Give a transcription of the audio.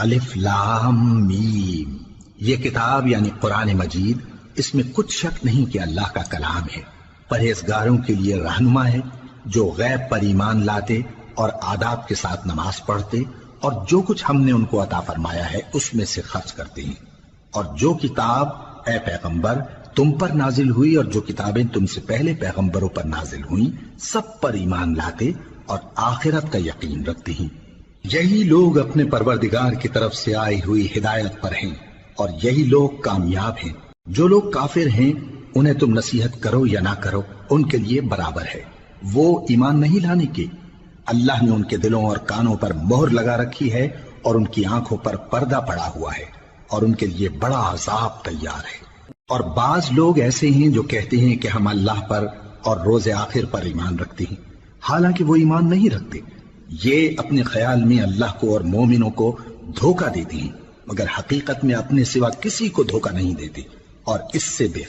الف لام میم، یہ کتاب یعنی قرآن مجید، اس میں کچھ شک نہیں کہ اللہ کا کلام ہے، پرہیزگاروں کے لیے رہنما ہے جو غیب پر ایمان لاتے اور آداب کے ساتھ نماز پڑھتے اور جو کچھ ہم نے ان کو عطا فرمایا ہے اس میں سے خرچ کرتے ہیں، اور جو کتاب اے پیغمبر تم پر نازل ہوئی اور جو کتابیں تم سے پہلے پیغمبروں پر نازل ہوئیں سب پر ایمان لاتے اور آخرت کا یقین رکھتے ہیں۔ یہی لوگ اپنے پروردگار کی طرف سے آئی ہوئی ہدایت پر ہیں اور یہی لوگ کامیاب ہیں۔ جو لوگ کافر ہیں انہیں تم نصیحت کرو یا نہ کرو ان کے لیے برابر ہے، وہ ایمان نہیں لانے کے۔ اللہ نے ان کے دلوں اور کانوں پر مہر لگا رکھی ہے اور ان کی آنکھوں پر پردہ پڑا ہوا ہے اور ان کے لیے بڑا عذاب تیار ہے۔ اور بعض لوگ ایسے ہیں جو کہتے ہیں کہ ہم اللہ پر اور روز آخر پر ایمان رکھتے ہیں، حالانکہ وہ ایمان نہیں رکھتے۔ یہ اپنے خیال میں اللہ کو اور مومنوں کو دھوکہ دیتے ہیں، مگر حقیقت میں اپنے سوا کسی کو دھوکہ نہیں دیتے اور اس سے بے